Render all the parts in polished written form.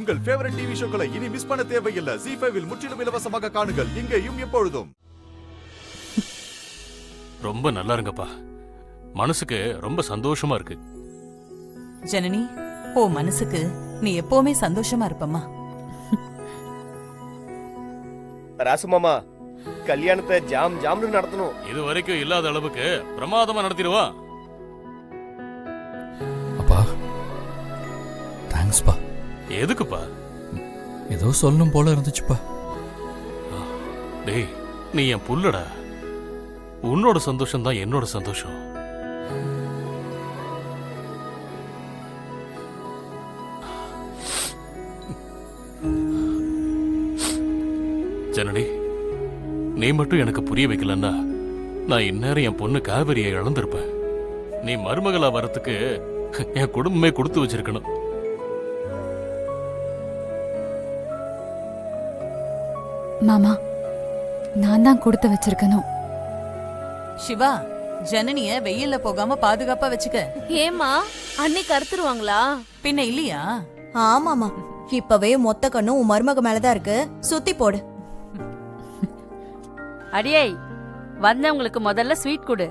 உங்கள் favourite TV ஷோக்களை இனி miss பண்ண தேவையில்லை. ZEE5 இல் முற்றிலும் இலவசமாக காணுங்கள். இங்கேயும் எப்பொழுதும். ரொம்ப நல்லா இருங்கப்பா. மனசுக்கு ரொம்ப சந்தோஷமா இருக்கு. ஜனனி, ஓ மனசுக்கு நீ எப்பவுமே சந்தோஷமா இருப்பம்மா. ராசு மாமா, கல்யாணத்தை ஜாம் ஜாம்னு நடத்தணும். இது வரைக்கும் இல்லாத அளவுக்கு பிரமாதமா நடத்திடுவா. அப்பா தேங்க்ஸ்பா. எதுக்குப்பா? ஏதோ சொல்லணும் போல இருந்துச்சுப்பா. டேய், நீ என் புள்ளடா. உன்னோட சந்தோஷம் தான் என்னோட சந்தோஷம். ஜனனி, நீ மட்டும் எனக்கு புரிய வைக்கலன்னா நான் இந்நேரம் என் பொண்ணு காவேரியை இழந்திருப்பேன். நீ மருமகளா வரத்துக்கு என் குடும்பமே கொடுத்து வச்சிருக்கணும். மாமா, நான் தான் கொடுத்து வச்சிருக்கணும். சிவா, ஜனனிய வெயில்ல போகாம பாதுகாப்பா வச்சுக்க. ஏமா அன்னைக்கு அறுத்துருவாங்களா? பின்ன இல்லையா? ஆமாமா, இப்பவே மொத்த கண்ணும் உன் மருமக மேலதான் இருக்கு. சுத்தி போடு. அடியே, வந்தவங்களுக்கு முதல்ல ஸ்வீட் கொடு,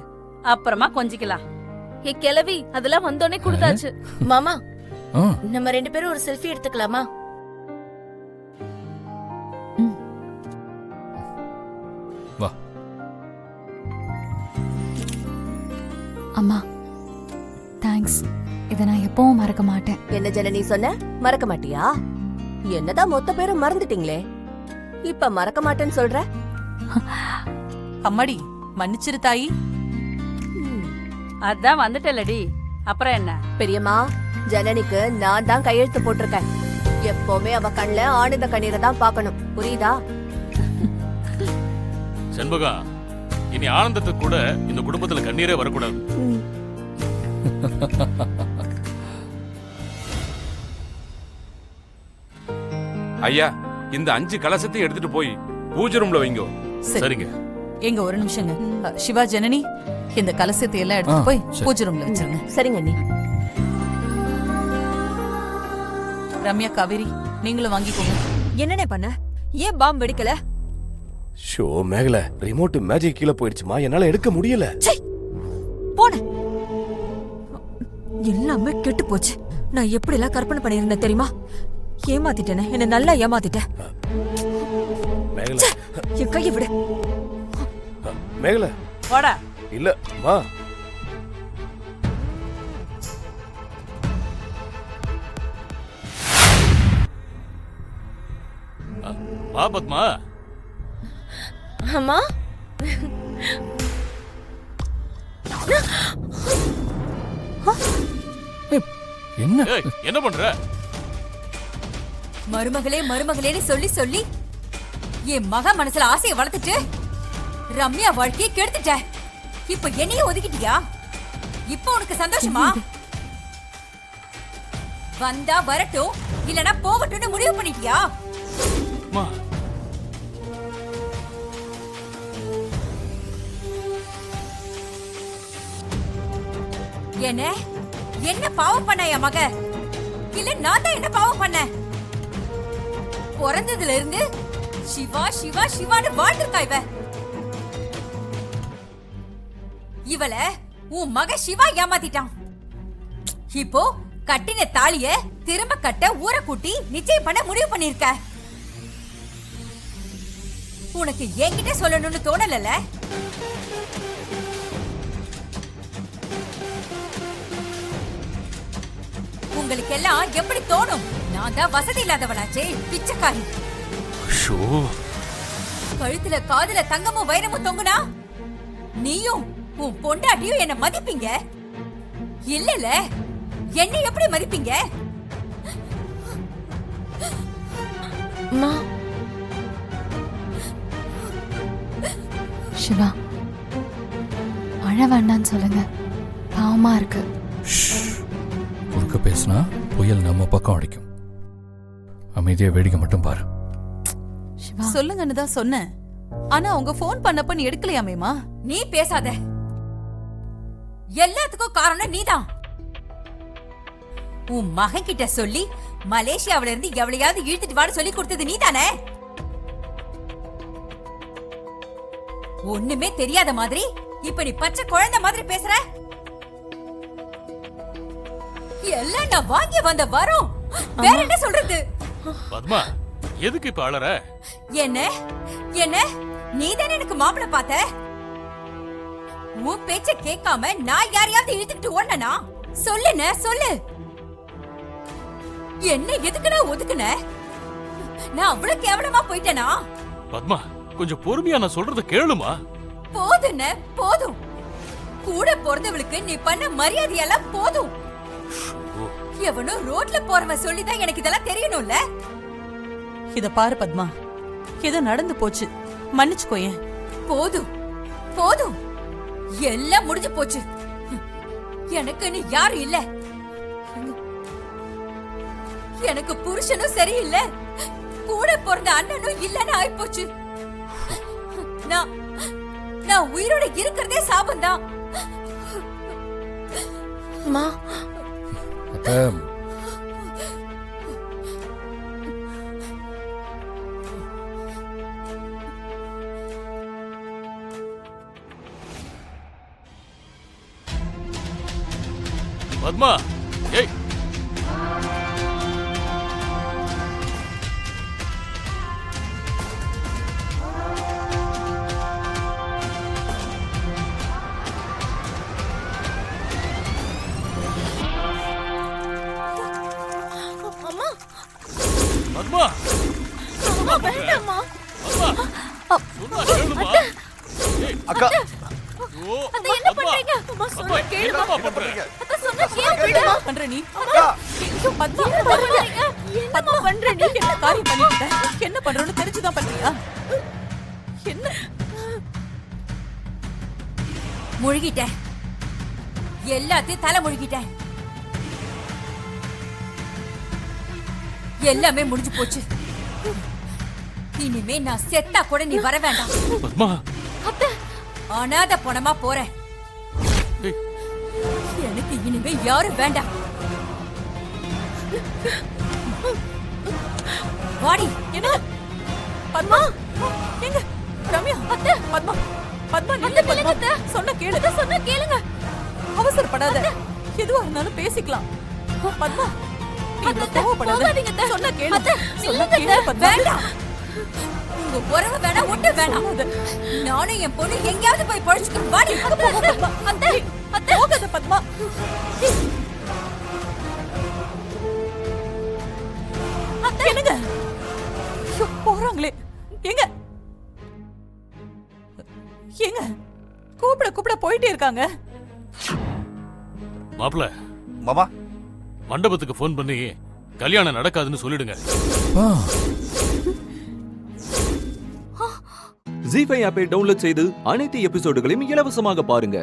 அப்புறமா கொஞ்சிக்கலாம். ஏ கிளவி, அதெல்லாம் வந்தோடனே கொடுத்தாச்சு. மாமா, ஆ, நம்ம 2 பேரும் ஒரு செல்ஃபி எடுத்துக்கலாமா? வா. அம்மா தேங்க்ஸ். இதை நான் எப்பவும் மறக்க மாட்டேன். என்ன ஜனனி சொன்ன? மறக்க மாட்டியா? என்னதான் மொத்த பேரும் மறந்துட்டீங்களே, இப்ப மறக்க மாட்டேன்னு சொல்ற? அம்மாடி, மன்னிச்சிரு தாயி. அதான் வந்துட்டலடி, அப்புறம் என்ன? பெரியம்மா, ஜனனிக்கு நான் தான் கையெழுத்து போட்டிருக்கேன். எப்பவுமே அவ கண்ணுல ஆனந்த கண்ணீரை தான் பார்க்கணும், புரியுதா? செண்பகா, இனி ஆனந்தத்துக்கு கூட இந்த குடும்பத்துல கண்ணீரே வரக்கூடாது. ஐயா, இந்த 5 கலசத்தையும் எடுத்துட்டு போய் பூஜை ரூம்ல வைங்க. சரிங்க. எங்க ஒரு நிமிஷங்க. சிவா, ஜனனி, இந்த கலசத்தை எல்லாம் எடுத்து போய் பூஜை ரூம்ல வச்சிருங்க. சரிங்க அண்ணி. ரம்யா, காவேரி, நீங்களும் வாங்கிக்கோங்க. என்னனே பண்ண? ஏன் பாம் வெடிக்கல? ஷோ மேகல, ரிமோட் மேஜிக் கீழே போயிடுச்சுமா, என்னால எடுக்க முடியல. போன எல்லாமே கெட்டு போச்சு. நான் எப்படி எல்லாம் கற்பனை பண்ணிருந்தேன் தெரியுமா? ஏமாத்திட்டேனே, என்ன நல்லா ஏமாத்திட்டேன். மேகல, என் கையை விடு. மேகல, போடா. இல்ல மா. வா பத்மா. அம்மா, என்ன ஏய், என்ன பண்ற? மருமகளே மருமகளேன்னு சொல்லி சொல்லி என் மக மனசுல ஆசையை வளர்த்துட்டு ரம்யா வாழ்க்கையை கெடுத்துட்ட. இப்ப என்னையும் ஒதுக்கிட்டியா? இப்ப உனக்கு சந்தோஷமா? வந்தா வரட்டும், இல்லனா போகட்டும்னு முடிவு பண்ணிட்டியா? மா, என்ன என்ன பாவம் பண்ண என் மக? இல்ல நான் தான் என்ன பாவம் பண்ண? பிறந்ததுல இருந்து சிவா சிவா சிவான்னு வாழ்ந்திருக்கா இவ. இவள உன் மக சிவா ஏமாத்திட்டான். இப்போ கட்டின தாலிய திரும்ப கட்ட ஊரை கூட்டி நிச்சயம் பண்ண முடிவு பண்ணிருக்க. உனக்கு என்கிட்ட சொல்லணும்னு தோணல? உங்களுக்கு எல்லாம் எப்படி தோணும்? நான் தான் வசதி இல்லாதவளாச்சே, பிச்சைக்காரி. ஷோ, கழுத்துல காதுல தங்கமும் வைரமும் தொங்குனா நீயும் உன் பொண்டாட்டியும் என்ன மதிப்பீங்க? இல்லல, என்ன எப்படி மதிப்பீங்க? சிவா, அழ வேண்டான்னு சொல்லுங்க, பாவமா இருக்கு. குறுக்க பேசினா புயல் நம்ம பக்கம் அடிக்கும். அமைதியா வேடிக்கை மட்டும் பாரு. சிவா, சொல்லுங்கன்னு தான் சொன்னேன். ஆனா உங்க போன் பண்ணப்ப நீ எடுக்கலையாமேமா? நீ பேசாத. எல்லாத்துக்கும் காரணம் நீதான். உன் மகன் கிட்ட சொல்லி மலேசியாவில இருந்து எவளையாவது இழுத்துட்டு வான்னு சொல்லி கொடுத்தது நீதானே? ஒண்ணுமே தெரியாத மாதிரி இப்ப நீ பச்சை குழந்தை மாதிரி பேசுற. எல்லாம் நான் வாங்கி வந்த வரோம். வேற என்ன சொல்றது? பத்மா எதுக்கு இப்ப அழற? என்ன என்ன நீதானே எனக்கு மாப்பிள பார்த்த? உன் பேச்ச கேட்காம நான் யாரையாவது இழுத்துக்கிட்டு ஓடனா? சொல்லுன சொல்லு. என்ன எதுக்குடா ஒதுக்குன? நான் அவ்வளவு கேவலமா போயிட்டேனா? பத்மா கொஞ்சம் பொறுமையா நான் சொல்றத கேளுமா? போதுன்னு போதும். கூட பிறந்தவளுக்கு நீ பண்ண மரியாதையெல்லாம் போதும். எவனோ ரோட்ல போறவன் சொல்லிதான் எனக்கு இதெல்லாம் தெரியணும்ல. இத பாரு பத்மா, ஏதோ நடந்து போச்சு, மன்னிச்சுக்கோயேன். போதும் போதும், எல்லாம் முடிஞ்சு போச்சு. எனக்குன்னு யாரும் இல்ல. எனக்கு புருஷனும் சரியில்லை, கூட பிறந்த அண்ணனும் இல்லன்னு ஆயிப்போச்சு. நான் உயிரோட இருக்கிறதே சாபம்தான். அத்தை, பத்மா ஏய் பத்மா வேண்டாம்மா பத்மா சொன்னா கேளுமா? ஏய் அக்கா ஐயோ என்ன பண்றீங்க? அம்மா சொன்னா கேளுமா? என்னம்மா பண்றீங்க? அத்தை சொன்னா கேளுமா? பண்ற நீ? அக்கா பத்மா என்னம்மா பண்ற நீ? என்ன காரியம் பண்ணிட்ட? என்ன பண்றோன்னு தெரிஞ்சுதான் பண்றியா? என்ன முழுகிட்டேன், எல்லாத்தையும் தலை முழுகிட்டேன். எல்லாமே முடிஞ்சு போச்சு. இனிமே நான் செத்தா கூட நீ வர வேண்டாம். பத்மா அனாத பணமா போறேன். ஏய் எனக்கு இனிமே யாரும் வேண்டாம். வாடி. என்ன பத்மா எங்க ரம்யா? அத்தை பத்மா பத்மா நில்லு பத்மா, சொன்ன கேளு, சொன்ன கேளுங்க. அவசரப்படாத, எதுவா இருந்தாலும் பேசிக்கலாம். பத்மா நீ இவ்வளவு கோவப்படாத, சொன்ன கேளு, சொன்ன கேளு பத்மா. வேண்டாம், உங்க உறவு வேணாம், ஒட்டு வேணாம். நானும் என் பொண்ணு எங்கேயாவது போய் பழச்சுக்கிறோம். வாடி. அத்தை போகாத பத்மா. அத்தை என்னங்க போறாங்களே? எங்க எங்க கூப்பிட கூப்பிட போயிட்டே இருக்காங்க. மாப்ள மாமா மண்டபத்துக்கு ஃபோன் பண்ணி கல்யாணம் நடக்காதுன்னு சொல்லிடுங்க. அப்பா, ஜீ5 ஆப்பை டவுன்லோட் செய்து அனைத்து எபிசோடுகளையும் இலவசமாக பாருங்க.